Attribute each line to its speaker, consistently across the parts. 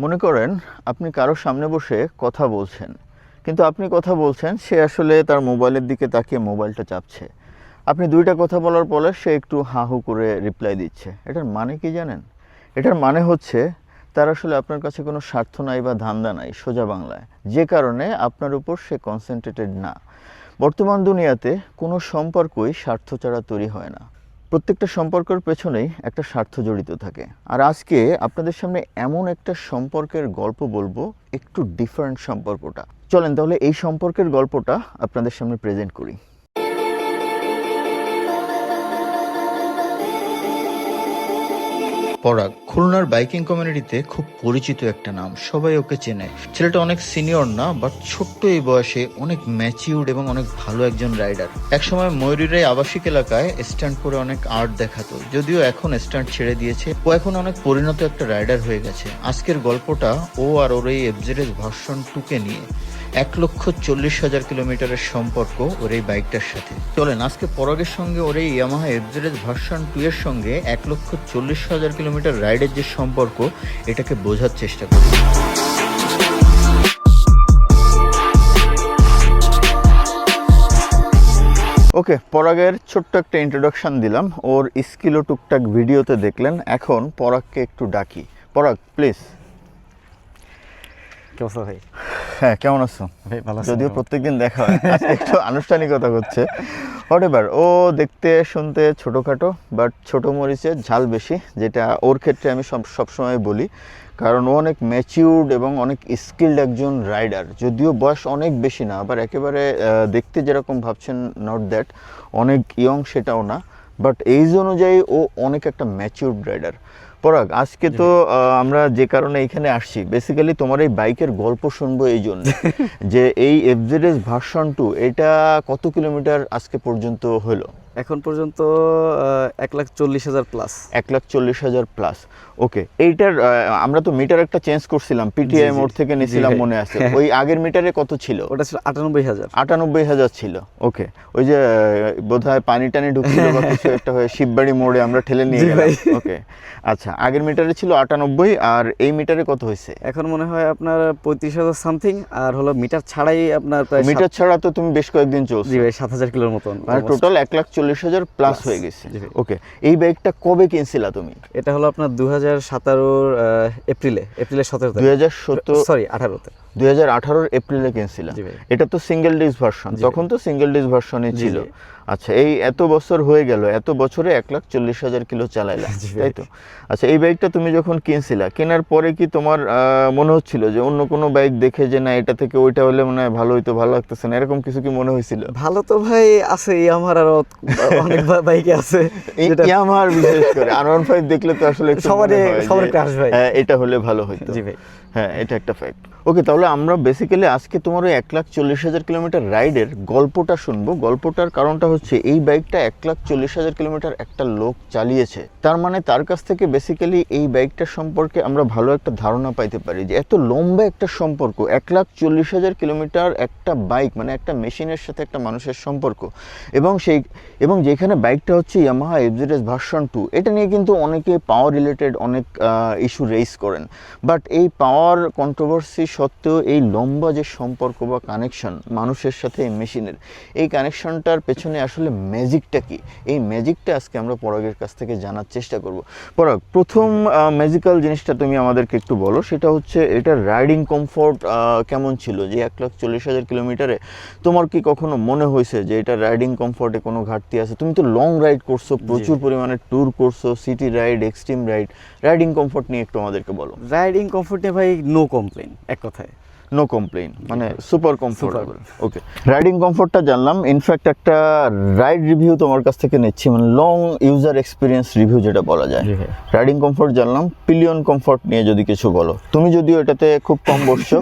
Speaker 1: মনে করেন আপনি কারো সামনে বসে কথা বলছেন, কিন্তু আপনি কথা বলছেন, সে আসলে তার মোবাইলের দিকে তাকিয়ে মোবাইলটা চাপছে। আপনি দুইটা কথা বলার পরে সে একটু হা হু করে রিপ্লাই দিচ্ছে। এটার মানে কি জানেন? এটার মানে হচ্ছে তার আসলে আপনার কাছে কোনো স্বার্থ নাই বা ধান্দা নাই, সোজা বাংলায়, যে কারণে আপনার উপর সে কনসেন্ট্রেটেড না। বর্তমান দুনিয়াতে কোনো সম্পর্কই স্বার্থ ছাড়া তৈরি হয় না। প্রত্যেকটা সম্পর্কের পেছনেই একটা স্বার্থ জড়িত থাকে। আর আজকে আপনাদের সামনে এমন একটা সম্পর্কের গল্প বলবো, একটু ডিফারেন্ট সম্পর্কটা। চলেন তাহলে এই সম্পর্কের গল্পটা আপনাদের সামনে প্রেজেন্ট করি। পরাগ খুলনার বাইকিং কমিউনিটিতে খুব পরিচিত একটা নাম, সবাই ওকে চেনে। ছেলেটা অনেক সিনিয়র না, বাট ছোট্ট এই বয়সে অনেক ম্যাচিউরড এবং অনেক ভালো একজন রাইডার। একসময় ময়ূরীর আবাসিক এলাকায় স্ট্যান্ড করে অনেক আর্ট দেখাতো, যদিও এখন স্ট্যান্ড ছেড়ে দিয়েছে। ও এখন অনেক পরিণত একটা রাইডার হয়ে গেছে। আজকের গল্পটা ও আর ওর এই এফজেডএস ভার্সন 2 নিয়ে। 1,40,000 কিলোমিটারের সম্পর্ক ওর এই বাইকটার সাথে। চলেন আজকে পরাগের সঙ্গে ওর এই ইয়ামাহা এফজেডএস ভার্সন 2 এর সঙ্গে 1,40,000 কিলোমিটার রাইডের যে সম্পর্ক, এটাকে বোঝার চেষ্টা করি। ওকে, পরাগের ছোট্ট একটা ইন্ট্রোডাকশন দিলাম, ওর স্কিল ও টুকটাক ভিডিওতে দেখলেন। এখন পরাগকে একটু ডাকি। পরাগ প্লিজ।
Speaker 2: ভাই
Speaker 1: হ্যাঁ, কেমন আছো?
Speaker 2: ভালো আছি।
Speaker 1: যদিও প্রত্যেকদিন দেখা হয়, আজকে একটু আনুষ্ঠানিকতা হচ্ছে। হোয়াটএভার, ও দেখতে শুনতে ছোটোখাটো, বাট ছোটো মরিচের ঝাল বেশি, যেটা ওর ক্ষেত্রে আমি সবসময় বলি। কারণ ও অনেক ম্যাচিউরড এবং অনেক স্কিল্ড একজন রাইডার। যদিও বয়স অনেক বেশি না, আবার একেবারে দেখতে যেরকম ভাবছেন নট দ্যাট অনেক ইয়ং সেটাও না, বাট এইজ অনুযায়ী ও অনেক একটা ম্যাচিউরড রাইডার। পরাগ, আজকে তো আমরা যে কারণে এখানে আসছি, বেসিক্যালি তোমার এই বাইকের গল্প শুনবো এই জন্য যে এই এফজেডএস ভার্সন 2 এটা কত কিলোমিটার আজকে পর্যন্ত হলো?
Speaker 2: এখন পর্যন্ত 1,40,000 প্লাস।
Speaker 1: 1,40,000 প্লাস। ওকে, এইটার আমরা তো মিটার একটা চেঞ্জ করছিলাম, পিটিআই মোড থেকে নিছিলাম, মনে আছে? ওই আগের মিটারে কত ছিল?
Speaker 2: ওটা ছিল 98,000।
Speaker 1: 98,000 ছিল। ওকে, ওই যে বোধহয় পানি টানি ঢুকছিল বা কিছু একটা হয়ে শিববাড়ি মোড়ে আমরা ঠেলে নিয়ে গেলাম। ওকে, আচ্ছা, আগের মিটারে ছিল 98, আর এই মিটারে কত হয়েছে?
Speaker 2: এখন মনে হয় আপনার 35,000 সামথিং, আর হলো মিটার ছাড়াই আপনার প্রায়
Speaker 1: মিটার ছাড়া তো তুমি বেশ কয়েকদিন চলছে।
Speaker 2: জি ভাই, 7,000 কিলোর মতন,
Speaker 1: মানে টোটাল 1,40,000 প্লাস হয়ে গেছে। ওকে, এই বাইকটা কবে কিনছিলা তুমি?
Speaker 2: এটা হলো আপনার 2017 এপ্রিলে 17
Speaker 1: 2017
Speaker 2: সরি 18তে
Speaker 1: 2018 এপ্রিলে কিনছিলাম। এটা তো সিঙ্গেল ডিস্ক ভার্সন, তখন তো সিঙ্গেল ডিস্ক ভার্সনই ছিল। আচ্ছা, এই এত বছর হয়ে গেল, এত বছরে 1,40,000 কিলো চালাইলা, তাই তো? আচ্ছা, এই বাইকটা তুমি যখন কিনছিলা, কেনার পরে কি তোমার মনে হচ্ছিল যে অন্য কোনো বাইক দেখে যে না এটা থেকে ওইটা হলে মনে হয় ভালো হইতো, ভালো লাগতেছে না, এরকম কিছু কি মনে হয়েছিল?
Speaker 2: ভালো তো ভাই আছে, আমার আরো অনেক বাইকে আছে,
Speaker 1: আমার বিশেষ করে R15 দেখলে তো আসলে
Speaker 2: সবার ক্রাশ ভাই,
Speaker 1: এটা হলে ভালো হইতো।
Speaker 2: জি ভাই,
Speaker 1: হ্যাঁ, এটা একটা ফ্যাক্ট। ওকে, তাহলে আমরা বেসিক্যালি আজকে তোমার ওই 1,40,000 কিলোমিটার রাইডের গল্পটা শুনবো। গল্পটার কারণটা হচ্ছে এই বাইকটা 1,40,000 কিলোমিটার একটা লোক চালিয়েছে, তার মানে তার কাছ থেকে বেসিক্যালি এই বাইকটার সম্পর্কে আমরা ভালো একটা ধারণা পাইতে পারি যে এত লম্বা একটা সম্পর্ক, 1,40,000 কিলোমিটার একটা বাইক, মানে একটা মেশিনের সাথে একটা মানুষের সম্পর্ক। এবং যেখানে বাইকটা হচ্ছে ইয়ামাহা এফজেডএস ভার্সন 2, এটা নিয়ে কিন্তু অনেকে পাওয়ার রিলেটেড অনেক ইস্যু রেইজ করেন, বাট এই পাওয়ার কন্ট্রোভার্সি সত্ত্বেও এই লম্বা যে সম্পর্ক বা কানেকশন মানুষের সাথে এই মেশিনের, এই কানেকশনটার পেছনে আসলে ম্যাজিকটা কি, এই ম্যাজিকটা আজকে আমরা পরাগের কাছ থেকে জানার চেষ্টা করব। পরাগ, প্রথম ম্যাজিক্যাল জিনিসটা তুমি আমাদেরকে একটু বলো, সেটা হচ্ছে এটার রাইডিং কমফোর্ট কেমন ছিল? যে 1,40,000 কিলোমিটারে তোমার কি কখনো মনে হয়েছে যে এটা রাইডিং কমফোর্টে কোনো ঘাটতি আছে? তুমি তো লং রাইড করছো, প্রচুর পরিমাণে ট্যুর করছো, city ride, extreme ride, riding comfort নিয়ে একটু আমাদেরকে বলো।
Speaker 2: রাইডিং কমফোর্টে ভাই নো কমপ্লেইন, এক কথায়
Speaker 1: নো কমপ্লেইন, মানে সুপার কমফোর্টেবল। ওকে, রাইডিং কমফোর্টটা জানলাম। ইনফ্যাক্ট একটা রাইড রিভিউ তোমার কাছ থেকে নিচ্ছি, মানে লং ইউজার এক্সপিরিয়েন্স রিভিউ যেটা বলা যায়। রাইডিং কমফোর্ট জানলাম, পিলিয়ন কমফোর্ট নিয়ে যদি কিছু বলো। তুমি যদিও এটাতে খুব কম বসছো,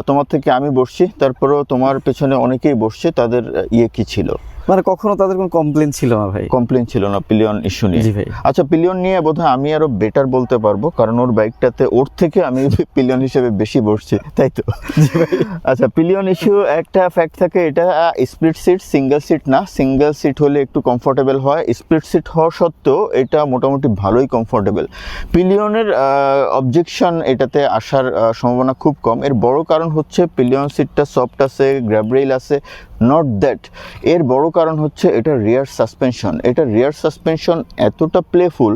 Speaker 1: তোমার থেকে আমি বসছি, তারপরেও তোমার পেছনে অনেকেই বসছে, তাদের ইয়ে কি ছিল?
Speaker 2: মানে কখনো তাদের কোনো কমপ্লেন ছিল না ভাই।
Speaker 1: কমপ্লেন ছিল না পিলিয়ন ইস্যু নিয়ে?
Speaker 2: জি ভাই।
Speaker 1: আচ্ছা, পিলিয়ন নিয়ে বোধহয় আমি আরো বেটার বলতে পারবো, কারণ ওর বাইকটাতে ওর থেকে আমি পিলিয়ন হিসেবে বেশি বসছি, তাই তো? আচ্ছা, পিলিয়ন ইস্যু একটা ফ্যাক্ট থাকে, এটা স্প্লিট সিট, সিঙ্গেল সিট না। সিঙ্গেল সিট হলে একটু কমফোর্টেবল হয়, স্প্লিট সিট হওয়া সত্ত্বেও এটা মোটামুটি ভালোই কমফোর্টেবল। পিলিয়নের অবজেকশন এটাতে আসার সম্ভাবনা খুব কম। এর বড় কারণ হচ্ছে পিলিয়ন সিটটা সফট আছে, গ্র্যাব রেইল আছে, নট দ্যাট। এর বড় কারণ হচ্ছে এটা রিয়ার সাসপেনশন। এটা রিয়ার সাসপেনশন এতটা প্লেফুল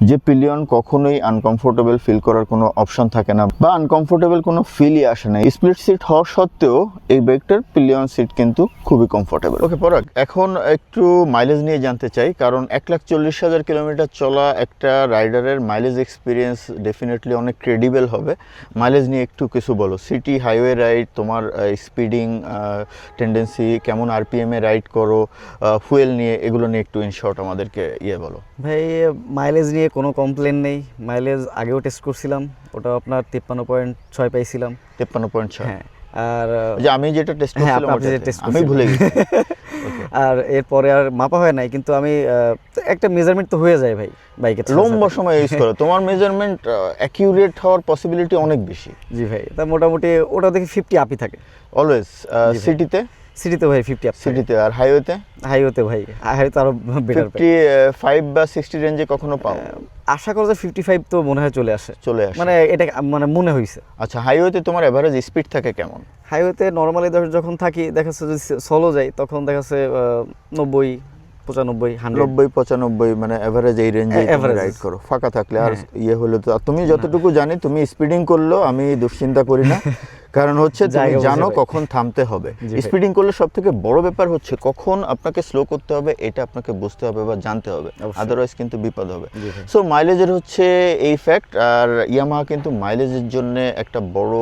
Speaker 1: যে পিলিয়ন কখনোই আনকমফোর্টেবল ফিল করার কোনো অপশন থাকে না, বা আনকমফোর্টেবল কোনো ফিলই আসে না। স্প্লিট সিট হওয়া সত্ত্বেও এই বাইকটার পিলিয়ন সিট কিন্তু খুবই কমফোর্টেবল। ওকে পরাগ, এখন একটু মাইলেজ নিয়ে জানতে চাই, কারণ 1,40,000 কিলোমিটার চলা একটা রাইডারের মাইলেজ এক্সপিরিয়েন্স ডেফিনেটলি অনেক ক্রেডিবল হবে। মাইলেজ নিয়ে একটু কিছু বলো। সিটি হাইওয়ে রাইড, তোমার স্পিডিং টেন্ডেন্সি, কেমন আরপিএম এ রাইড করো, ফুয়েল নিয়ে, এগুলো নিয়ে একটু ইন শর্ট আমাদেরকে বলো।
Speaker 2: ভাই মাইলেজ নিয়ে কোনো কমপ্লেন নেই। মাইলেজ আগেও টেস্ট করছিলাম, ওটা আপনার 53.6 পাইছিলাম।
Speaker 1: 53.6?
Speaker 2: হ্যাঁ। আর
Speaker 1: যে আমি যেটা টেস্ট
Speaker 2: হ্যাঁ,
Speaker 1: করছিলাম
Speaker 2: আপনি যেটা test
Speaker 1: আমি
Speaker 2: করছিলেন।
Speaker 1: ভুলে গেছি।
Speaker 2: আর এরপরে আর মাপা হয় নাই, কিন্তু আমি একটা মেজারমেন্ট তো হয়ে যায় ভাই বাইকের।
Speaker 1: লম্বা সময় ইউজ করো, তোমার মেজারমেন্ট অ্যাকিউরেট হওয়ার পসিবিলিটি অনেক বেশি।
Speaker 2: জি ভাই, তা মোটামুটি ওটা দেখি 50 আপই থাকে
Speaker 1: অলওয়েজ। সিটিতে?
Speaker 2: সিটিতে ভাই 50 আপ।
Speaker 1: সিটিতে। আর হাইওয়েতে?
Speaker 2: হাইওয়েতে ভাই, হাইওয়েতে আরো বেটার।
Speaker 1: 55 বা 60 রেঞ্জে কখনো পাও?
Speaker 2: আশা করা যায় 55 তো মনে হয় চলে আসে।
Speaker 1: মানে
Speaker 2: এটা মানে মনে হইছে।
Speaker 1: আচ্ছা, হাইওয়েতে তোমার এভারেজ স্পিড থাকে কেমন?
Speaker 2: হাইওয়েতে নর্মালি যখন থাকি দেখাচ্ছে যদি সোলো যাই তখন দেখাচ্ছে 90, 95, 100।
Speaker 1: 90-95 মানে এভারেজ এই রেঞ্জে রাইড করো ফাঁকা থাকলে। আর হলো তো, আর তুমি যতটুকু জানি তুমি স্পিডিং করলেও আমি দুশ্চিন্তা করি না, কারণ হচ্ছে তুমি জানো কখন থামতে হবে। স্পিডিং করলে সব থেকে বড় ব্যাপার হচ্ছে কখন আপনাকে স্লো করতে হবে, এটা আপনাকে বুঝতে হবে বা জানতে হবে, আদারওয়াইজ কিন্তু বিপদ হবে। সো মাইলেজের হচ্ছে এই ফ্যাক্ট। আর ইয়ামাহা কিন্তু মাইলেজের জন্য একটা বড়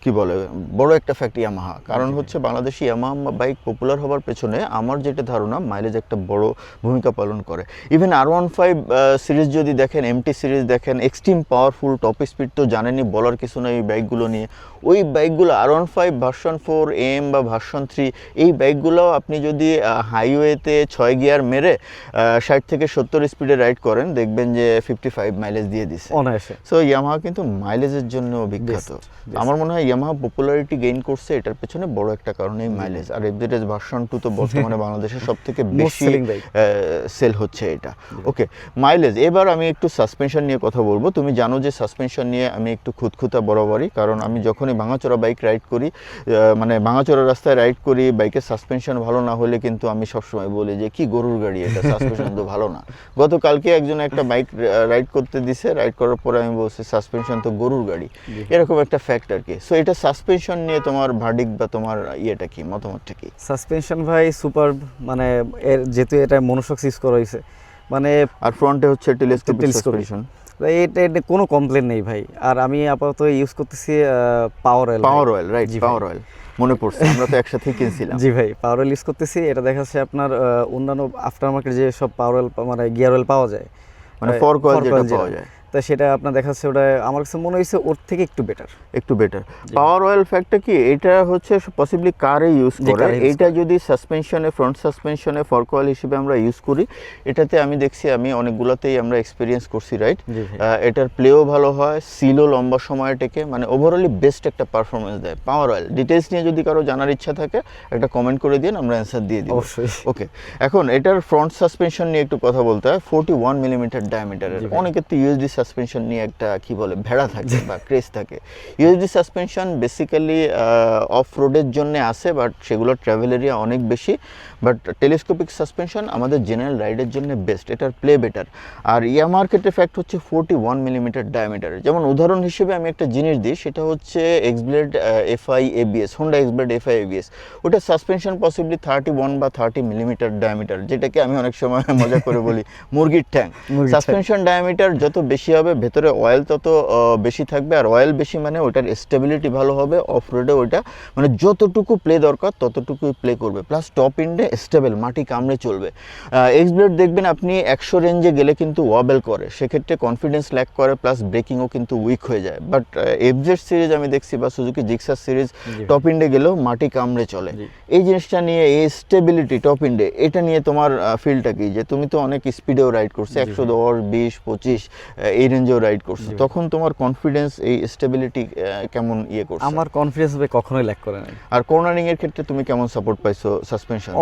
Speaker 1: কি বলে বড় একটা ফ্যাক্ট ইয়ামাহা, কারণ হচ্ছে বাংলাদেশি ইয়ামাহা বাইক পপুলার হওয়ার পেছনে আমার যেটা ধারণা মাইলেজ একটা বড় ভূমিকা পালন করে। ইভেন R15 সিরিজ যদি দেখেন, এমটি সিরিজ দেখেন, এক্সট্রিম পাওয়ারফুল টপ স্পিড তো জানেনই, বলার কিছু না এই বাইকগুলো নিয়ে। ওই বাইকগুলো R15 ভার্সন 4 এম বা ভার্সন 3, এই বাইকগুলো আপনি যদি হাইওয়েতে 6 গিয়ার মেরে 60 থেকে 70 স্পিডে রাইড করেন, দেখবেন যে 55 মাইলেজ দিয়ে দিচ্ছে
Speaker 2: অনায়াসে।
Speaker 1: সো ইয়ামাহা কিন্তু মাইলেজের জন্য বিখ্যাত। আমার মনে হয় ইয়ামাহা পপুলারিটি গেইন করছে, এটার পেছনে বড় একটা কারণ এই মাইলেজ। আর এফজেডএস ভার্সন 2 তো বর্তমানে বাংলাদেশের সব থেকে বেশি সেল হচ্ছে এটা। ওকে, মাইলেজ। এবার আমি একটু সাসপেনশন নিয়ে কথা বলবো। তুমি জানো যে সাসপেনশন নিয়ে আমি একটু খুঁতখুঁতা বরাবরই, কারণ আমি যখনই ভাঙাচোরা বাইক রাইড করি, মানে ভাঙাচোরা রাস্তায় রাইড করি, বাইকের সাসপেনশন ভালো না হলে কিন্তু আমি সবসময় বলি যে কি গরুর গাড়ি এটা, সাসপেনশন তো ভালো না। গতকালকে একজন একটা বাইক রাইড করতে দিছে, রাইড করার পরে আমি বলছি সাসপেনশন তো গরুর গাড়ি, এরকম একটা ফ্যাক্ট আর কি। সো এটা সাসপেনশন নিয়ে তোমার ভার্ডিক্ট বা তোমার ইয়েটা কি, মতামতটা কি?
Speaker 2: সাসপেনশন ভাই সুপার, মানে এর যেহেতু এটা মনোশক্স ইউজ করা হয়েছে, মানে
Speaker 1: আর ফ্রন্টে হচ্ছে টেলিস্কোপিক সাসপেনশন,
Speaker 2: এটা কোনো কমপ্লেন নেই ভাই। আর আমি আপাতত ইউজ করতেছি পাওয়ার অয়েল,
Speaker 1: রাইট? পাওয়ার অয়েল মনে পড়ছে, আমরা তো একসাথে কিনছিলাম।
Speaker 2: জি ভাই, পাওয়ার অয়েল ইউজ করতেছি। এটা দেখা যাচ্ছে আপনার অন্যান্য আফটার মার্কেট যে সব পাওয়ার অয়েল মানে গিয়ার অয়েল পাওয়া যায়,
Speaker 1: মানে ফর্ক অয়েল যেটা পাওয়া যায়,
Speaker 2: তা সেটা আপনার দেখা যাচ্ছে ওটা আমার কাছে মনে হয়েছে ওর থেকে একটু বেটার।
Speaker 1: পাওয়ার অয়েল ফ্যাক্টটা কি, এটা হচ্ছে পসিবলি কারে ইউজ করে। এটা যদি সাসপেনশনে, ফ্রন্ট সাসপেনশনে ফর্ক অয়েল হিসেবে আমরা ইউজ করি, এটাতে আমি দেখছি, আমি অনেকগুলোতেই আমরা এক্সপিরিয়েন্স করছি, রাইট? এটার প্লেও ভালো হয়, সিলও লম্বা সময় টেকে, মানে ওভারঅলি বেস্ট একটা পারফরমেন্স দেয় পাওয়ার অয়েল। ডিটেলস নিয়ে যদি কারো জানার ইচ্ছা থাকে একটা কমেন্ট করে দিন, আমরা অ্যান্সার দিয়ে দিই
Speaker 2: অবশ্যই।
Speaker 1: ওকে, এখন এটার ফ্রন্ট সাসপেনশন নিয়ে একটু কথা বলতে হয়। 41 মিলিমিটার ডায়ামিটারের। অনেকের তো ইউএসডি সাসপেনশন নিয়ে একটা কি বলে ভেড়া থাকে বা ক্রেজ থাকে। ইউএসডি সাসপেনশন বেসিক্যালি অফ রোডের জন্য আসে, বাট সেগুলোর ট্রাভেল এরিয়া অনেক বেশি। বাট টেলিস্কোপিক সাসপেনশন আমাদের জেনারেল রাইডের জন্য বেস্ট, এটার প্লে বেটার। আর ইয়ামাহার ক্ষেত্রে ফ্যাক্ট হচ্ছে 41 মিলিমিটার ডায়ামিটারের। যেমন উদাহরণ হিসেবে আমি একটা জিনিস দিই, সেটা হচ্ছে X-Blade FI ABS, Honda X-Blade FI ABS. ওটা সাসপেনশন পসিবলি 31 বা 30 মিলিমিটার ডায়ামিটার, যেটাকে আমি অনেক সময় মজা করে বলি মুরগির ঠ্যাং। সাসপেনশন ডায়ামিটার যত বেশি হবে, ভেতরে অয়েল তত বেশি থাকবে, আর অয়েল বেশি মানে ওটার স্টেবিলিটি ভালো হবে, অফ রোডে ওইটা মানে যতটুকু প্লে দরকার ততটুকুই প্লে করবে, প্লাস টপ এন্ডে স্টেবল, মাটি কামড়ে চলবে। এক্স ব্লেড দেখবেন আপনি 100 রেঞ্জে গেলে কিন্তু ওয়াবেল করে, সেক্ষেত্রে কনফিডেন্স ল্যাক করে, প্লাস ব্রেকিংও কিন্তু উইক হয়ে যায়। বাট এফজেড সিরিজ আমি দেখছি বা সুজুকি জিক্সার সিরিজ টপ এন্ডে গেলেও মাটি কামড়ে চলে। এই জিনিসটা নিয়ে, এই স্টেবিলিটি টপ এন্ডে, এটা নিয়ে তোমার ফিলটা কি? যে তুমি তো অনেক স্পিডেও রাইড করছো, 110, 20, 25 এই রেঞ্জেও রাইড করছো, তখন তোমার কনফিডেন্স, এই স্টেবিলিটি কেমন ইয়ে করছে?
Speaker 2: আমার কনফিডেন্স ভাই কখনোই ল্যাক করে নাই।
Speaker 1: আর কর্নারিং এর ক্ষেত্রে তুমি কেমন সাপোর্ট পাইছো সাসপেনশন?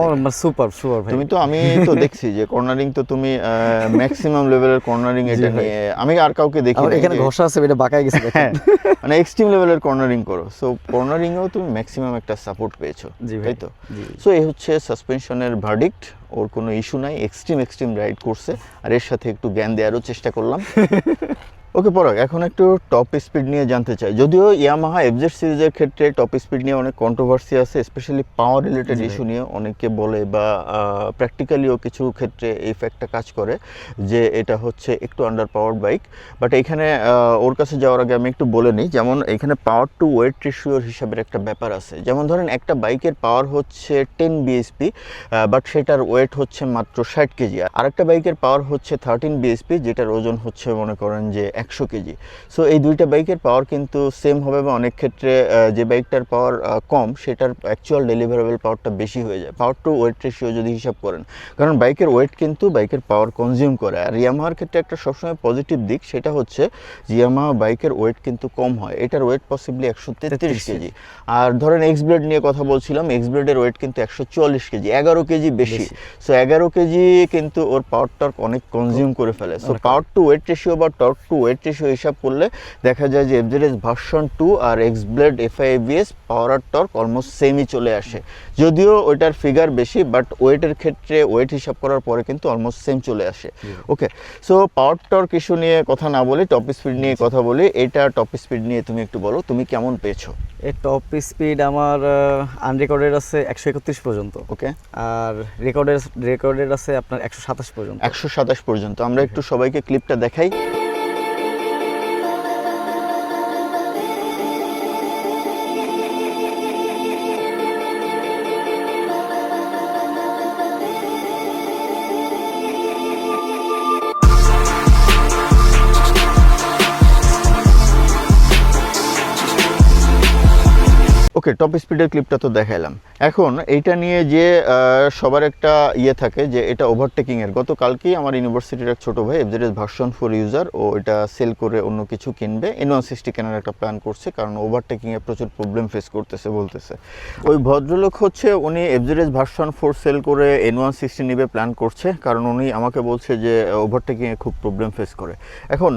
Speaker 2: সুপার ভাই।
Speaker 1: তুমি তো, আমি তো দেখছি যে কর্নারিং তো তুমি ম্যাক্সিমাম লেভেলের কর্নারিং, এটা নিয়ে আমি আর কাউকে দেখি না।
Speaker 2: এখানে ঘষা আছে, এটা বাঁকায় গেছে
Speaker 1: হ্যাঁ, মানে এক্সট্রিম লেভেলের কর্নারিং করো, সো কর্নারিং এও তুমি ম্যাক্সিমাম একটা সাপোর্ট পেয়েছো, তাই তো? সো এই হচ্ছে সাসপেনশনের ভার্ডিক্ট। ওর কোনো ইস্যু নাই, এক্সট্রিম রাইড করছে, আর এর সাথে একটু জ্ঞান দেওয়ারও চেষ্টা করলাম। ওকে পরাগ, এখন একটু টপ স্পিড নিয়ে জানতে চাই। যদিও ইয়ামাহা এফজেড সিরিজের ক্ষেত্রে টপ স্পিড নিয়ে অনেক কন্ট্রোভার্সি আছে, স্পেশালি পাওয়ার রিলেটেড ইস্যু নিয়ে অনেকে বলে, বা প্র্যাকটিক্যালিও কিছু ক্ষেত্রে এই ফ্যাক্টটা কাজ করে যে এটা হচ্ছে একটু আন্ডার পাওয়ার বাইক। বাট এখানে ওর কাছে যাওয়ার আগে আমি একটু বলে নিই, যেমন এখানে পাওয়ার টু ওয়েট রেশিওর হিসাবের একটা ব্যাপার আছে। যেমন ধরেন একটা বাইকের পাওয়ার হচ্ছে 10 বিএসপি, বাট সেটার ওয়েট হচ্ছে মাত্র 60 কেজি। আর একটা বাইকের পাওয়ার হচ্ছে 13 বিএসপি, যেটার ওজন হচ্ছে মনে করেন যে 100 কেজি। সো এই দুইটা বাইকের পাওয়ার কিন্তু সেম হবে, বা অনেক ক্ষেত্রে যে বাইকটার পাওয়ার কম সেটার অ্যাকচুয়াল ডেলিভারেবল পাওয়ারটা বেশি হয়ে যায়, পাওয়ার টু ওয়েট রেশিও যদি হিসাব করেন। কারণ বাইকের ওয়েট কিন্তু বাইকের পাওয়ার কনজিউম করে। আর ইয়ামাহার ক্ষেত্রে একটা সবসময় পজিটিভ দিক, সেটা হচ্ছে যে ইয়ামাহা বাইকের ওয়েট কিন্তু কম হয়, এটার ওয়েট পসিবলি 133 কেজি। আর ধরেন এক্স ব্লেড নিয়ে কথা বলছিলাম, এক্স ব্লেডের ওয়েট কিন্তু 144 কেজি, 11 কেজি বেশি। সো 11 কেজি কিন্তু ওর পাওয়ার টর্ক অনেক কনজিউম করে ফেলে। So power to weight ratio বা টর্ক টু ওয়েট রেশিও হিসাব করলে দেখা যায় যে এফজেড ভার্সন 2 আর X blade FI ABS power আর টর্ক অলমোস্ট সেমই চলে আসে, যদিও ওইটার ফিগার বেশি, বাট ওয়েটের ক্ষেত্রে ওয়েট হিসাব করার পরে কিন্তু অলমোস্ট সেম চলে আসে। ওকে, সো পাওয়ার টর্ক ইস্যু নিয়ে কথা না বলি, টপ স্পিড নিয়ে কথা বলি। এটা টপ স্পিড নিয়ে তুমি একটু বলো, তুমি কেমন পেয়েছো?
Speaker 2: এই টপ স্পিড আমার আনরেকর্ডেড আছে 131 পর্যন্ত।
Speaker 1: ওকে,
Speaker 2: আর রেকর্ডেড আছে আপনার 127 পর্যন্ত।
Speaker 1: 127 পর্যন্ত। আমরা একটু সবাইকে ক্লিপটা দেখাই। ওকে, টপ স্পিডের ক্লিপটা তো দেখাইলাম। এখন এইটা নিয়ে যে সবার একটা ইয়ে থাকে যে এটা ওভারটেকিংয়ের। গতকালকেই আমার ইউনিভার্সিটির এক ছোটো ভাই এফজেড ভার্সন 4 ইউজার, ও এটা সেল করে অন্য কিছু কিনবে, N160 কেনার একটা প্ল্যান করছে, কারণ ওভারটেকিংয়ে প্রচুর প্রবলেম ফেস করতেছে বলতেছে। ওই ভদ্রলোক হচ্ছে উনি এফজেড ভার্সন 4 সেল করে N160 নিবে প্ল্যান করছে, কারণ উনি আমাকে বলছে যে ওভারটেকিংয়ে খুব প্রবলেম ফেস করে। এখন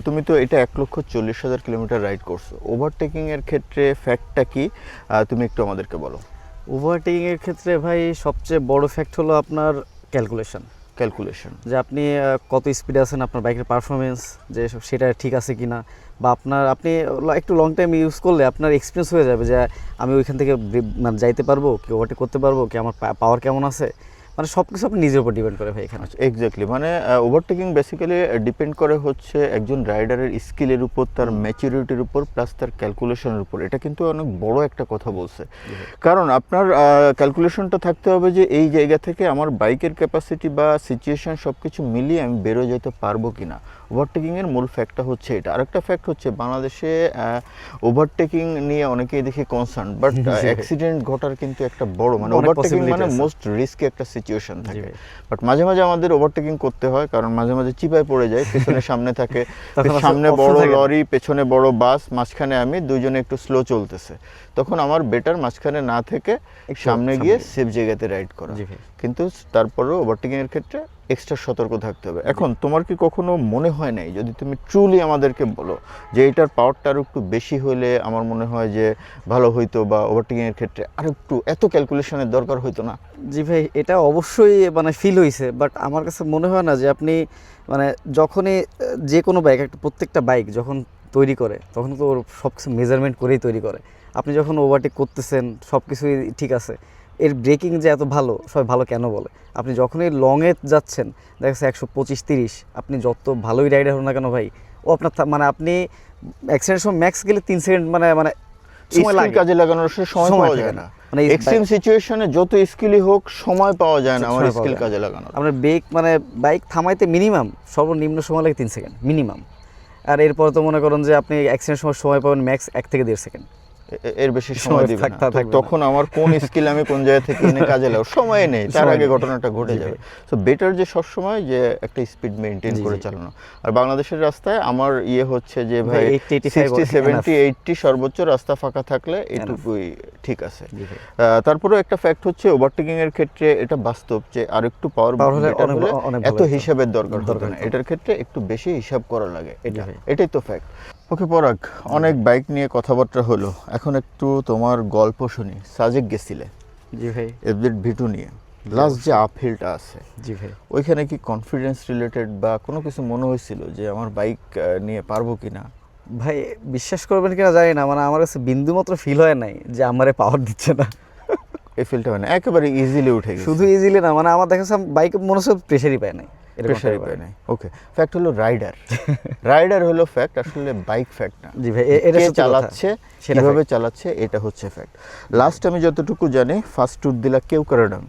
Speaker 1: তুমি তো এটা 1,40,000 কিলোমিটার রাইড করছো, ওভারটেকিংয়ের ক্ষেত্রে ফ্যাক্টটা কি তুমি একটু আমাদেরকে বলো।
Speaker 2: ওভারটেকিং এর ক্ষেত্রে ভাই সবচেয়ে বড় ফ্যাক্ট হলো আপনার ক্যালকুলেশন, যে আপনি কত স্পিডে আছেন, আপনার বাইকের পারফরমেন্স যে সেটা ঠিক আছে কিনা, বা আপনি একটু লং টাইম ইউজ করলে আপনার এক্সপিরিয়েন্স হয়ে যাবে যে আমি ওইখান থেকে মানে যাইতে পারবো, কি ওভারটেক করতে পারবো, কি আমার পাওয়ার কেমন আছে, মানে সব কিছু আপনি নিজের উপর ডিপেন্ড করে ভাই এখানে।
Speaker 1: এক্স্যাক্টলি, মানে ওভারটেকিং বেসিক্যালি ডিপেন্ড করে হচ্ছে একজন রাইডারের স্কিলের উপর, তার ম্যাচুরিটির উপর, প্লাস তার ক্যালকুলেশনের উপর। এটা কিন্তু অনেক বড় একটা কথা বলছে, কারণ আপনার ক্যালকুলেশনটা থাকতে হবে যে এই জায়গা থেকে আমার বাইকের ক্যাপাসিটি বা সিচুয়েশন সব কিছু মিলিয়ে আমি বেরো যেতে পারবো কিনা। ওভারটেকিংয়ের মূল ফ্যাক্টটা হচ্ছে এটা। আরেকটা ফ্যাক্ট হচ্ছে বাংলাদেশে ওভারটেকিং নিয়ে অনেকেই দেখি কনসার্ন, বাট অ্যাক্সিডেন্ট ঘটার কিন্তু একটা বড়, মানে ওভারটেকিং মানে মোস্ট রিস্কি একটা সিচুয়েশন থাকে। বাট মাঝে মাঝে আমাদের ওভারটেকিং করতে হয়, কারণ মাঝে মাঝে চিপায় পড়ে যায়, পেছনে সামনে থাকে, সামনে বড় লরি, পেছনে বড় বাস, মাঝখানে আমি, দুইজনে একটু স্লো চলতেছে, তখন আমার বেটার মাঝখানে না থেকে সামনে গিয়ে সেফ জায়গাতে রাইড করা। কিন্তু তারপরেও ওভারটেকিংয়ের ক্ষেত্রে এক্সট্রা সতর্ক থাকতে হবে। এখন তোমার কি কখনো মনে হয় নাই, যদি তুমি ট্রুলি আমাদেরকে বলো যে এটার পাওয়ারটা আরও একটু বেশি হলে আমার মনে হয় যে ভালো হইতো, বা ওভারটেকিংয়ের ক্ষেত্রে আর একটু এত ক্যালকুলেশনের দরকার হইতো না?
Speaker 2: জি ভাই, এটা অবশ্যই মানে ফিল হয়েছে, বাট আমার কাছে মনে হয় না যে আপনি মানে যখনই যে কোনো বাইক, একটা প্রত্যেকটা বাইক যখন তৈরি করে তখন তো ওর সব কিছু মেজারমেন্ট করেই তৈরি করে। আপনি যখন ওভারটেক করতেছেন সব কিছুই ঠিক আছে, এর ব্রেকিং যে এত ভালো, সবাই ভালো কেন বলে? আপনি যখনই লংয়ে যাচ্ছেন, দেখা যাচ্ছে 125-30, আপনি যত ভালোই রাইডার হন না কেন ভাই, ও আপনার মানে আপনি অ্যাক্সিডেন্টের সময় ম্যাক্স গেলে 3 সেকেন্ড মানে সময়
Speaker 1: স্কিল
Speaker 2: লাগে,
Speaker 1: কাজে লাগানোর সময়
Speaker 2: সময়
Speaker 1: পাওয়া
Speaker 2: থাকে
Speaker 1: যায়
Speaker 2: না।
Speaker 1: না।
Speaker 2: মানে
Speaker 1: এক্সট্রিম সিচুয়েশনে যত স্কিলই হোক সময় পাওয়া যায় না আমার
Speaker 2: সময় পাওয়া
Speaker 1: স্কিল
Speaker 2: যায় না।
Speaker 1: কাজে লাগানোর।
Speaker 2: আপনার ব্রেক মানে বাইক থামাইতে মিনিমাম সর্বনিম্ন সময় লাগে 3 সেকেন্ড মিনিমাম। আর এরপর তো মনে করেন যে আপনি অ্যাক্সিডেন্টের সময় পাবেন ম্যাক্স 1 থেকে 1.5 সেকেন্ড।
Speaker 1: এর বেশি সময় দিবে না। তো তখন আমার কোন স্কিল আমি কোন জায়গা থেকে এনে কাজে লাগাবো, সময় নেই, তার আগে ঘটনাটা ঘটে যাবে। সো বেটার যে সবসময় যে একটা স্পিড মেনটেন করে চালানো। আর বাংলাদেশের রাস্তায় আমার হচ্ছে যে ভাই 60 70 80 সর্বোচ্চ রাস্তা ফাঁকা থাকলে এটুকুই ঠিক আছে। তারপরে একটা ফ্যাক্ট হচ্ছে ওভারটেকিং এর ক্ষেত্রে এটা বাস্তব যে আরেকটু পাওয়ার হলে এত হিসাবের দরকার হবে না, এটার ক্ষেত্রে একটু বেশি হিসাব করা লাগে, এটাই তো ফ্যাক্ট। ওকে পরাগ, অনেক বাইক নিয়ে কথাবার্তা হলো, এখন একটু তোমার গল্প শুনি। সাজেক গেছিলে
Speaker 2: জি ভাই
Speaker 1: এফজেড ভিটু নিয়ে, লাস্ট যে আপহিলটা আছে
Speaker 2: জি ভাই,
Speaker 1: ওইখানে কি কনফিডেন্স রিলেটেড বা কোনো কিছু মনে হয়েছিল যে আমার বাইক নিয়ে পারবো কিনা?
Speaker 2: ভাই বিশ্বাস করবেন কিনা জানি না, মানে আমার কাছে বিন্দু মাত্র ফিল হয় নাই যে আমারে পাওয়ার দিচ্ছে না।
Speaker 1: এই ফিলটা হয় না, একেবারে ইজিলি উঠে গেছে।
Speaker 2: শুধু ইজিলি না, মানে আমার দেখা যাচ্ছে বাইক মনে হচ্ছে প্রেশারই পায় নাই,
Speaker 1: প্রেশারই পায় নাই। ওকে, ফ্যাক্ট হলো রাইডার হলো ফ্যাক্ট, আসলে বাইক ফ্যাক্ট না।
Speaker 2: জি ভাই, এটা
Speaker 1: কে
Speaker 2: সত্যি কথা।
Speaker 1: চালাচ্ছে কিভাবে চালাচ্ছে এটা হচ্ছে ফ্যাক্ট। লাস্ট আমি যতটুকু জানি ফার্স্ট ট্যুর দিলা কেওক্রাডাং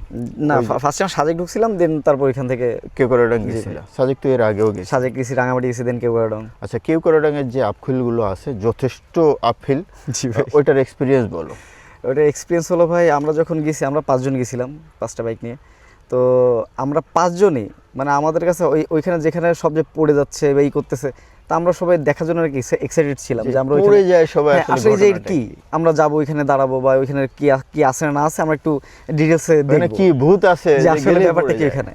Speaker 2: না, ফার্স্ট আমি সাজেক ঢুকছিলাম, দেন তারপর এখান থেকে
Speaker 1: কেওক্রাডাং গেছিল। সাজেক তো এর আগেও গেছে।
Speaker 2: সাজেক গেছি, রাঙামাটি গেছি, দেন কেওক্রাডাং।
Speaker 1: আচ্ছা, কেওক্রাডাং এর যে আপহিলগুলো আছে যথেষ্ট আপহিল,
Speaker 2: জি ভাই,
Speaker 1: ওইটার এক্সপিরিয়েন্স বলো।
Speaker 2: ওইটার এক্সপিরিয়েন্স হলো ভাই, আমরা যখন গেছি আমরা 5 জন গেছিলাম 5টা বাইক নিয়ে। তো আমরা 5 জনই মানে আমাদের কাছে ওইখানে যেখানে সব যে পড়ে যাচ্ছে বা করতেছে, তা আমরা সবাই দেখার জন্য আর কি এক্সাইটেড ছিলাম যে আমরা
Speaker 1: পড়ে যায় সবাই,
Speaker 2: আসলে যে কি আমরা যাবো ওইখানে দাঁড়াবো বা ওইখানে কি আছে না আছে আমরা একটু ডিটেইলসে
Speaker 1: মানে কি ভূত আছে
Speaker 2: যে আসলে ব্যাপারটা কি ওখানে।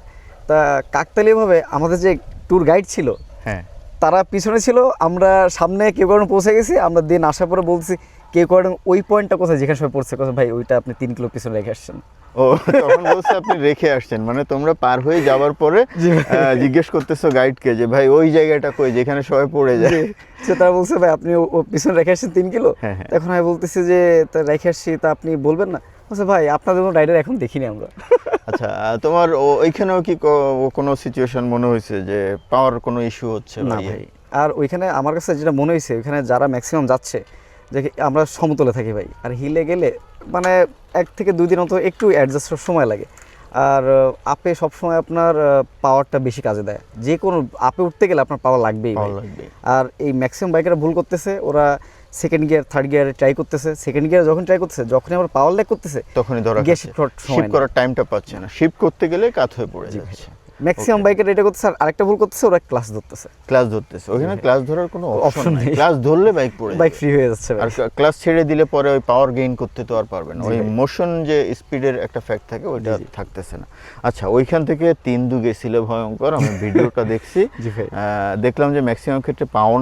Speaker 2: তা কাকতালীয়ভাবে আমাদের যে ট্যুর গাইড ছিল,
Speaker 1: হ্যাঁ,
Speaker 2: তারা পিছনে ছিল, আমরা সামনে কেওক্রাডাং পৌঁছে গেছি। আমরা দিন আসার পরে বলছি কেওক্রাডাং ওই পয়েন্টটা কোথায় যেখানে সবাই পড়ছে, কথা ভাই ওইটা আপনি 3 কিলো পিছনে রেখে আসছেন।
Speaker 1: ও তখন বলছে আপনি রেখে আসছেন, মানে তোমরা পার হয়ে যাওয়ার পরে জিজ্ঞেস করতেছো গাইডকে যে ভাই ওই জায়গাটা কই যেখানে সবাই পড়ে যায়।
Speaker 2: সে তারা বলছে ভাই আপনি ও পিছনে রেখে আসছেন 3 কিলো। এখন আমি বলতেছি যে তা রেখে আসছি, তা আপনি বলবেন না? বলছে ভাই আপনাদের কোনো রাইডার এখন দেখিনি আমরা।
Speaker 1: আচ্ছা, তোমার ওইখানেও কি কোনো সিচুয়েশন মনে হয়েছে যে পাওয়ার কোনো ইস্যু হচ্ছে?
Speaker 2: না ভাই, আর ওইখানে আমার কাছে যেটা মনে হয়েছে, ওইখানে যারা ম্যাক্সিমাম যাচ্ছে যে আমরা সমতলে থাকি ভাই, আর হিলে গেলে মানে 1 থেকে 2 দিন অন্তত একটু অ্যাডজাস্ট সময় লাগে। আর আপে সবসময় আপনার পাওয়ারটা বেশি কাজে দেয়, যে কোনো আপে উঠতে গেলে আপনার পাওয়ার লাগবেই। আর এই ম্যাক্সিমাম বাইকাররা ভুল করতেছে, ওরা সেকেন্ড গিয়ার থার্ড গিয়ারে ট্রাই করতেছে, সেকেন্ড গিয়ার যখন ট্রাই করতেছে, যখনই আবার পাওয়ার ল্যাগ করতেছে
Speaker 1: তখনই ধরা শিফট করার টাইমটা পাচ্ছে না, শিফট করতে গেলে কাত হয়ে পড়ে যাচ্ছে।
Speaker 2: ম্যাক্সিমাম বাইকার এটা করতেছে। আর আরেকটা ভুল করতেছে, ওরা ক্লাস ধরতেছে। ওখানে ক্লাস ধরার কোনো অপশন নেই, ক্লাস ধরলে বাইক ফ্রি হয়ে যাচ্ছে।
Speaker 1: আর ক্লাস ছেড়ে দিলে পরে ওই পাওয়ার গেইন করতে তো আর পারবে না, ওই মোশন যে স্পিডের একটা ফ্যাক্ট থাকে ওইটা থাকতেছে না। আচ্ছা, ওইখান থেকে 3 গেছিল ভয়ঙ্কর, আমি ভিডিওটা দেখছি, দেখলাম যে ম্যাক্সিমাম ক্ষেত্রে পাও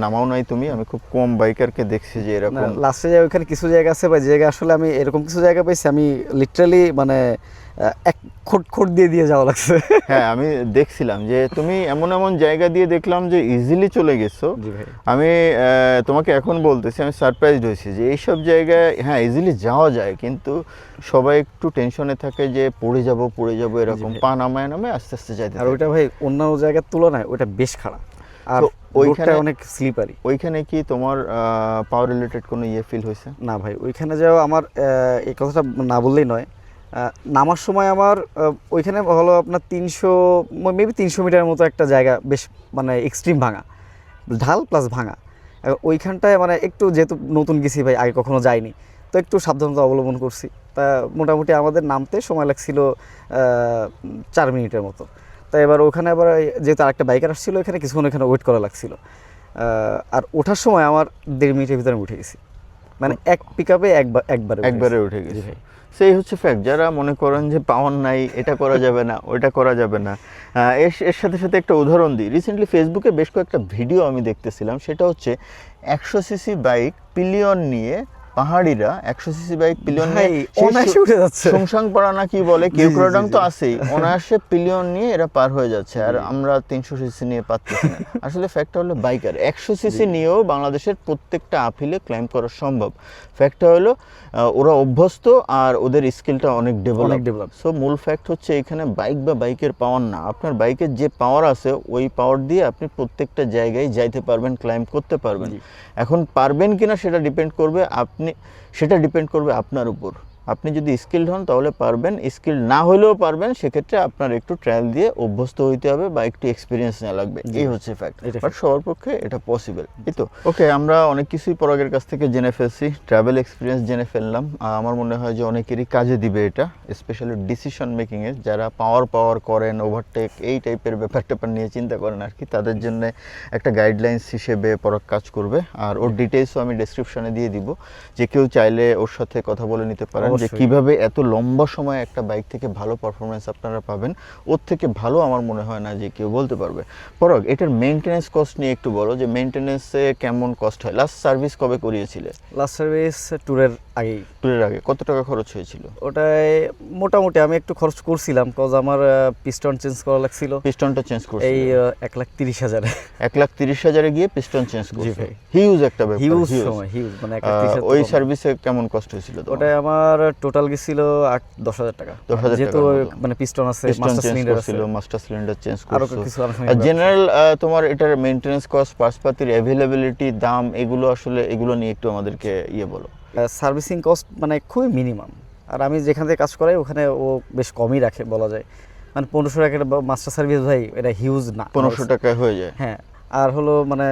Speaker 1: নামাও নাই তুমি। আমি খুব কম বাইকারকে দেখছি যে এরকম
Speaker 2: লাস্টে যায়। ওইখানে কিছু জায়গা আছে বা জায়গা আসলে আমি এরকম কিছু জায়গা পাইছি, আমি লিটারালি মানে এক খোট দিয়ে যাওয়া লাগছে।
Speaker 1: হ্যাঁ, আমি দেখছিলাম যে তুমি এমন জায়গা দিয়ে দেখলাম যে ইজিলি চলে গেছো। আমি তোমাকে এখন বলতেছি, আমি সারপ্রাইজড হয়েছি যে এইসব জায়গায় হ্যাঁ ইজিলি যাওয়া যায়, কিন্তু সবাই একটু টেনশনে থাকে যে পড়ে যাব এরকম, পা নামায় আস্তে আস্তে যাইতে।
Speaker 2: আর ওইটা ভাই অন্যান্য জায়গার তুলনায় ওইটা বেশ খারাপ, আর ওইখানে অনেক স্লিপারি।
Speaker 1: ওইখানে কি তোমার পাওয়ার রিলেটেড কোনো ফিল হয়েছে?
Speaker 2: না ভাই, ওইখানে যাও আমার এই কথাটা না বললেই নয়। নামার সময় আমার ওইখানে হলো আপনার 300 মিটারের মতো একটা জায়গা, বেশ মানে এক্সট্রিম ভাঙা, ঢাল প্লাস ভাঙা। ওইখানটায় মানে একটু যেহেতু নতুন গেছি ভাই, আগে কখনো যাইনি, তো একটু সাবধানতা অবলম্বন করছি। তা মোটামুটি আমাদের নামতে সময় লাগছিল 4 মিনিটের মতো। তাই এবার ওখানে আবার যেহেতু আরেকটা বাইকার আসছিল, ওখানে কিছুক্ষণ ওখানে ওয়েট করা লাগছিল। আর ওঠার সময় আমার 1.5 মিনিটের ভিতরে উঠে গেছি, মানে এক পিক আপে একবারে
Speaker 1: উঠে গেছি। সেই হচ্ছে ফ্যাক্ট। যারা মনে করেন যে পাওয়ার নাই, এটা করা যাবে না, ওইটা করা যাবে না, এর সাথে সাথে একটা উদাহরণ দিই। রিসেন্টলি ফেসবুকে বেশ কয়েকটা ভিডিও আমি দেখতেছিলাম, সেটা হচ্ছে 100 সিসি বাইক পিলিয়ন নিয়ে পাহাড়িরা 100 সিসি বাইক পিলিয়ন
Speaker 2: ভাই অনায়াসে উঠে যাচ্ছে।
Speaker 1: সংসাং পাড়া না কি বলে,
Speaker 2: জি,
Speaker 1: কেউক্রাডাং
Speaker 2: জি,
Speaker 1: তো
Speaker 2: জি।
Speaker 1: আছেই, অনায়াসে পিলিয়ন নিয়ে এরা পার হয়ে যাচ্ছে, আর আমরা 300 সিসি নিয়ে পাচ্ছি না। আসলে ফ্যাক্টটা হলো বাইকার 100 সিসি নিয়েও বাংলাদেশের প্রত্যেকটা আপিলে ক্লাইম করা সম্ভব। ফ্যাক্টটা হলো ওরা অভ্যস্ত আর ওদের স্কিলটা অনেক
Speaker 2: অনেক
Speaker 1: ডেভেলপ।
Speaker 2: ডেভেলপ।
Speaker 1: সো মূল ফ্যাক্ট হচ্ছে এখানে বাইক বা বাইকের পাওয়ার না, আপনার বাইকের যে পাওয়ার আছে ওই পাওয়ার দিয়ে আপনি প্রত্যেকটা জায়গায় যাইতে পারবেন, ক্লাইম করতে পারবেন।
Speaker 2: জি।
Speaker 1: এখন পারবেন কিনা সেটা ডিপেন্ড করবে আপনার উপর। আপনি যদি স্কিলড হন তাহলে পারবেন, স্কিল না হলেও পারবেন, সেক্ষেত্রে আপনার একটু ট্রায়াল দিয়ে অভ্যস্ত হইতে হবে বা একটু এক্সপিরিয়েন্স নেওয়া লাগবে, এই হচ্ছে ফ্যাক্ট।
Speaker 2: এটা
Speaker 1: বাট সবার পক্ষে এটা পসিবল, এই তো। ওকে, আমরা অনেক কিছুই পরাগের কাছ থেকে জেনে ফেলছি, ট্রাভেল এক্সপিরিয়েন্স জেনে ফেললাম। আমার মনে হয় যে অনেকেরই কাজে দিবে এটা, স্পেশালি ডিসিশন মেকিংয়ে যারা পাওয়ার করেন, ওভারটেক এই টাইপের ব্যাপার নিয়ে চিন্তা করেন আর কি, তাদের জন্য একটা গাইডলাইন্স হিসেবে পরাগ কাজ করবে। আর ওর ডিটেলসও আমি ডেসক্রিপশনে দিয়ে দিব, যে কেউ চাইলে ওর সাথে কথা বলে নিতে পারেন যে
Speaker 2: অবশ্যই।
Speaker 1: কিভাবে এত লম্বা সময় একটা বাইক থেকে ভালো পারফরমেন্স আপনারা পাবেন। ওর থেকে ভালো আমার মনে হয় না যে কেউ বলতে পারবে। পরাগ, এটার মেইনটেনেন্স কস্ট নিয়ে একটু বলো, যে মেইনটেনেন্সে কেমন কস্ট হয়? লাস্ট সার্ভিস কবে করিয়েছিলে?
Speaker 2: লাস্ট সার্ভিস ট্যুরের আগেই।
Speaker 1: ট্যুরের আগে কত টাকা খরচ হয়েছিল?
Speaker 2: ওটাই মোটামুটি আমি একটু খরচ করছিলাম, কজ আমার পিস্টন চেঞ্জ করা লাগছিল
Speaker 1: পিস্টনটা চেঞ্জ করছি
Speaker 2: এই 1,30,000।
Speaker 1: 1,30,000-এ গিয়ে পিস্টন চেঞ্জ করছি।
Speaker 2: ভাই।
Speaker 1: হিউজ একটা ব্যাপার,
Speaker 2: হিউজ
Speaker 1: huge।
Speaker 2: সময়, হিউজ মানে 1,30,000
Speaker 1: ওই সার্ভিসে কেমন কষ্ট হয়েছিল তোমার?
Speaker 2: ওটাই আমার টোটাল গেছিল 10,000 টাকা।
Speaker 1: 10,000
Speaker 2: যেহেতু
Speaker 1: টাকার মতো।
Speaker 2: মানে পিস্টন আছে,
Speaker 1: পিস্টন
Speaker 2: মাস্টার
Speaker 1: চেঞ্জ
Speaker 2: সিলিন্ডার আছে,
Speaker 1: করছিল, মাস্টার সিলিন্ডার চেঞ্জ
Speaker 2: আরো
Speaker 1: করছো।
Speaker 2: কিছু আনুষঙ্গিক
Speaker 1: আর
Speaker 2: ব্যাপার
Speaker 1: জেনারেল তোমার এটার মেইনটেনেন্স কস্ট, পার্টসপাতির অ্যাভেলেবিলিটি, দাম, এগুলো আসলে এগুলো নিয়ে একটু আমাদেরকে বলো।
Speaker 2: সার্ভিসিং কস্ট মানে খুবই মিনিমাম। আর আমি যেখান থেকে কাজ করাই ওখানে ও বেশ কমই রাখে বলা যায়, মানে 1500 টাকা মাস্টার সার্ভিস ভাই, এটা হিউজ না,
Speaker 1: 1500 টাকায় হয়ে যায়।
Speaker 2: হ্যাঁ। আর হলো মানে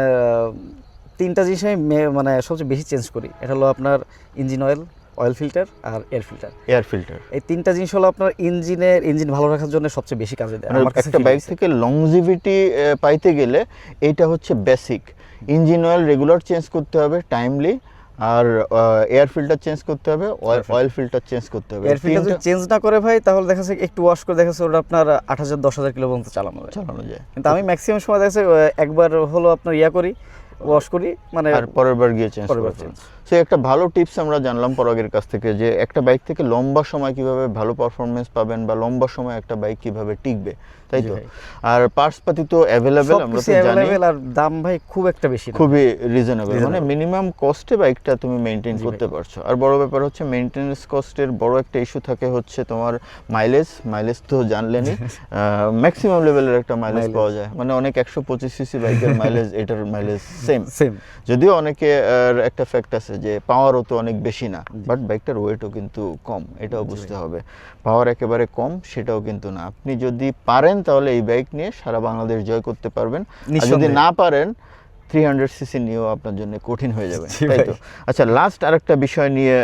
Speaker 2: তিনটা জিনিস আমি মানে সবচেয়ে বেশি চেঞ্জ করি, এটা হলো আপনার ইঞ্জিন অয়েল ফিল্টার আর এয়ার ফিল্টার।
Speaker 1: এয়ার ফিল্টার,
Speaker 2: এই তিনটা জিনিস হলো আপনার ইঞ্জিন ভালো রাখার জন্য সবচেয়ে বেশি কাজে দেয় আমার কাছে
Speaker 1: একটা
Speaker 2: feel
Speaker 1: বাইক
Speaker 2: হয়েছে।
Speaker 1: থেকে লংজিভিটি পাইতে গেলে এইটা হচ্ছে basic. Engine oil regular change করতে হবে টাইমলি, আর এয়ার ফিল্টার চেঞ্জ করতে হবে, অয়েল ফিল্টার চেঞ্জ করতে হবে।
Speaker 2: এয়ার ফিল্টার যদি চেঞ্জ না করে ভাই, তাহলে দেখা যাচ্ছে একটু ওয়াশ করে দেখা যাচ্ছে ওটা আপনার 8,000-10,000 কিলো পর্যন্ত চালানো যায়। কিন্তু আমি ম্যাক্সিমাম সময় দেখা যাচ্ছে একবার হলো আপনার করি, ওয়াশ করি, মানে
Speaker 1: আর পরের বার গিয়ে চেঞ্জ
Speaker 2: পরের বার
Speaker 1: করতে।
Speaker 2: change।
Speaker 1: সো একটা ভালো টিপস আমরা জানলাম পরাগের কাছ থেকে, যে একটা বাইক থেকে লম্বা সময় কিভাবে ভালো পারফরমেন্স পাবেন, বা লম্বা সময় একটা বাইক কিভাবে টিকবে, তাই
Speaker 2: জি
Speaker 1: তো।
Speaker 2: ভাই।
Speaker 1: আর পার্টস পাতি তো অ্যাভেলেবেল, আমরা
Speaker 2: সবকিছু
Speaker 1: তো জানি,
Speaker 2: অ্যাভেলেবেল, আর দাম ভাই খুব একটা বেশি না,
Speaker 1: খুবই রিজনেবল, মানে
Speaker 2: Reasonable।
Speaker 1: মিনিমাম কস্টে বাইকটা তুমি মেনটেন
Speaker 2: জি
Speaker 1: করতে পারছো। আর বড় ব্যাপার হচ্ছে মেনটেনেন্স কস্টের বড় একটা ইস্যু থাকে হচ্ছে তোমার মাইলেজ তো জানলেনই, ম্যাক্সিমাম লেভেলের একটা মাইলেজ
Speaker 2: Mileage।
Speaker 1: পাওয়া যায়, মানে অনেক 125 সিসি বাইকের মাইলেজ এটার মাইলেজ সেম। যদিও অনেকে একটা ফ্যাক্ট আছে যে পাওয়ারও তো অনেক বেশি না, বাট বাইকটার ওয়েটও কিন্তু কম, এটাও বুঝতে হবে। পাওয়ার একেবারে কম সেটাও কিন্তু না। আপনি যদি পারেন তাহলে এই বাইক নিয়ে সারা বাংলাদেশ জয় করতে পারবেন, আর যদি
Speaker 2: নিঃসন্দেহে।
Speaker 1: না পারেন 300 সিসি নিয়েও আপনার জন্য কঠিন হয়ে যাবে,
Speaker 2: জি
Speaker 1: তাই
Speaker 2: ভাই।
Speaker 1: তো। আচ্ছা, লাস্ট আরেকটা বিষয় নিয়ে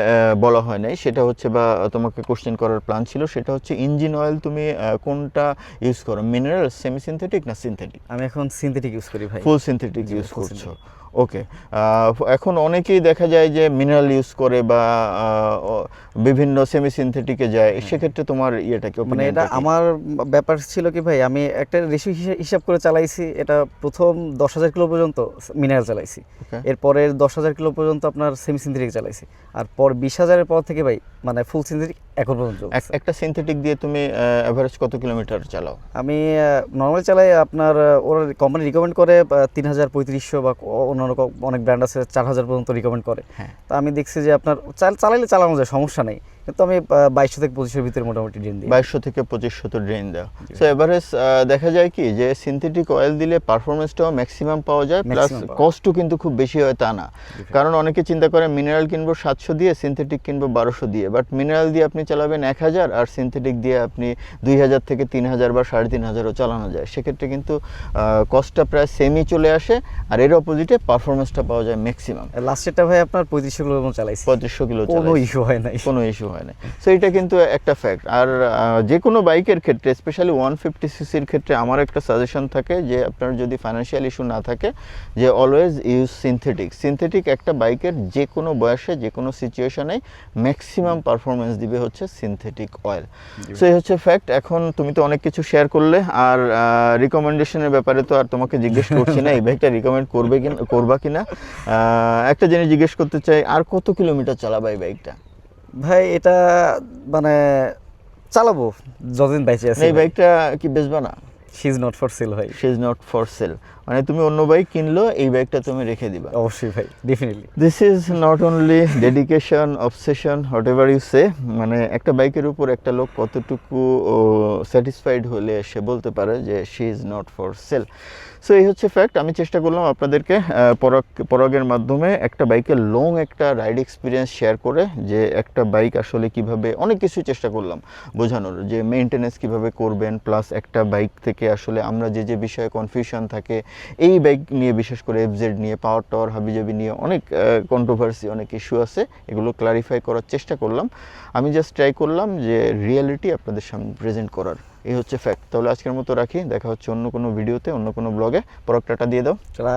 Speaker 1: বলা হয় নাই, সেটা হচ্ছে, বা তোমাকে কোশ্চেন করার প্ল্যান ছিল, সেটা হচ্ছে ইঞ্জিন অয়েল তুমি কোনটা ইউজ করো, মিনারেল, সেমি সিনথেটিক না সিনথেটিক?
Speaker 2: আমি এখন সিনথেটিক ইউজ করি ভাই।
Speaker 1: ফুল সিনথেটিক
Speaker 2: জি,
Speaker 1: ইউজ
Speaker 2: full
Speaker 1: করছো, ওকে। এখন অনেকেই দেখা যায় যে মিনারেল ইউজ করে বা বিভিন্ন সেমি সিনথেটিকে যায়, সেক্ষেত্রে তোমার ইয়েটা কি,
Speaker 2: মানে এটা আমার ব্যাপার ছিল কি ভাই, আমি একটা রেশিও হিসাব করে চালাইছি, এটা প্রথম 10,000 কিলো পর্যন্ত মিনারেল চালাইছি, এরপরে 10,000 কিলো পর্যন্ত আপনার সেমি সিনথেটিক চালাইছি, আর পর 20,000-এর পর থেকে ভাই মানে ফুল সিনথেটিক এখন পর্যন্ত চলছে।
Speaker 1: একটা সিনথেটিক দিয়ে তুমি এভারেজ কত কিলোমিটার চালাও?
Speaker 2: আমি নর্মালি চালাই আপনার, ওরা কোম্পানি রিকমেন্ড করে 3,000, 3,500 বা অন্যান্য অনেক ব্র্যান্ড আছে 4,000 পর্যন্ত রিকমেন্ড করে।
Speaker 1: হ্যাঁ।
Speaker 2: তো আমি দেখছি যে আপনার চালাইলে চালানো যায়, সমস্যা নেই, কিন্তু আমি 2200 থেকে 2500 ভিতরে মোটামুটি ড্রেন দিই।
Speaker 1: 2200 থেকে 2500 তো ড্রেন দেওয়া। সো এভারেজ দেখা যায় কি যে সিনথেটিক অয়েল দিলে পারফরমেন্সটাও ম্যাক্সিমাম পাওয়া যায়, প্লাস
Speaker 2: Maximum পাওয়া
Speaker 1: কস্টও কিন্তু খুব বেশি হয় তা না। কারণ অনেকে চিন্তা করে মিনারেল কিনবো 700 দিয়ে, সিনথেটিক কিনবো 1200 দিয়ে, বাট মিনারেল দিয়ে আপনি চালাবেন 1000, আর সিনথেটিক দিয়ে আপনি 2000 থেকে 3000 বা 3500ও চালানো যায়। সেক্ষেত্রে কিন্তু কস্টটা প্রায় সেমই চলে আসে, আর এর অপোজিটে পারফরমেন্সটা পাওয়া যায় ম্যাক্সিমাম।
Speaker 2: লাস্টেরটা ভাই আপনার 3500 কিলো চালাইছি,
Speaker 1: 3500 কিলো
Speaker 2: কোনো ইস্যু হয় নাই।
Speaker 1: কোনো ইস্যু হয় হয় না। সো এটা কিন্তু একটা ফ্যাক্ট। আর যে কোনো বাইকের ক্ষেত্রে স্পেশালি 150 সিসির ক্ষেত্রে আমার একটা সাজেশন থাকে যে আপনার যদি ফাইন্যান্সিয়াল ইস্যু না থাকে যে অলওয়েজ ইউজ সিনথেটিক একটা বাইকের যে কোনো বয়সে যে কোনো সিচুয়েশনে ম্যাক্সিমাম পারফরমেন্স দিবে হচ্ছে সিনথেটিক অয়েল। সো এই হচ্ছে ফ্যাক্ট। এখন তুমি তো অনেক কিছু শেয়ার করলে, আর রিকমেন্ডেশনের ব্যাপারে তো আর তোমাকে জিজ্ঞেস করছি না এই বাইকটা রিকমেন্ড করবা কিনা। একটা জিনিস জিজ্ঞেস করতে চাই, আর কত কিলোমিটার চালাবা এই বাইকটা?
Speaker 2: ভাই এটা মানে চালাবো যতদিন বাইচে আছে।
Speaker 1: এই বাইকটা কি বেচবা না?
Speaker 2: She is not for sale ভাই।
Speaker 1: She is not for sale, মানে তুমি অন্য বাইক কিনলো, এই বাইকটা তুমি রেখে দিবা?
Speaker 2: অবশ্যই ভাই, definitely.
Speaker 1: This is not only dedication, obsession, whatever you say, মানে একটা বাইকের উপর একটা লোক কতটুকু স্যাটিসফাইড হলে সে বলতে পারে যে she is not for sell. So এই হচ্ছে ফ্যাক্ট। আমি চেষ্টা করলাম আপনাদেরকে পরাগের মাধ্যমে একটা বাইকের লং একটা রাইড এক্সপিরিয়েন্স শেয়ার করে, যে একটা বাইক আসলে কিভাবে, অনেক কিছু চেষ্টা করলাম বোঝানোর, যে মেনটেনেন্স কিভাবে করবেন, প্লাস একটা বাইক থেকে আসলে আমরা যে যে বিষয়ে কনফিউশন থাকে এই বাইক নিয়ে, বিশেষ করে এফজেড নিয়ে, পাওয়ার টাওয়ার, হাবিজাবি নিয়ে অনেক কন্ট্রোভার্সি, অনেক ইস্যু আছে, এগুলো ক্লারিফাই করার চেষ্টা করলাম। আমি জাস্ট ট্রাই করলাম যে রিয়েলিটি আপনাদের সামনে প্রেজেন্ট করার। এই হচ্ছে ফ্যাক্ট। তাহলে আজকের মতো রাখি, দেখা হচ্ছে অন্য কোনো ভিডিওতে, অন্য কোনো ব্লগে। পরাগটাটা দিয়ে দাও।
Speaker 2: চলা।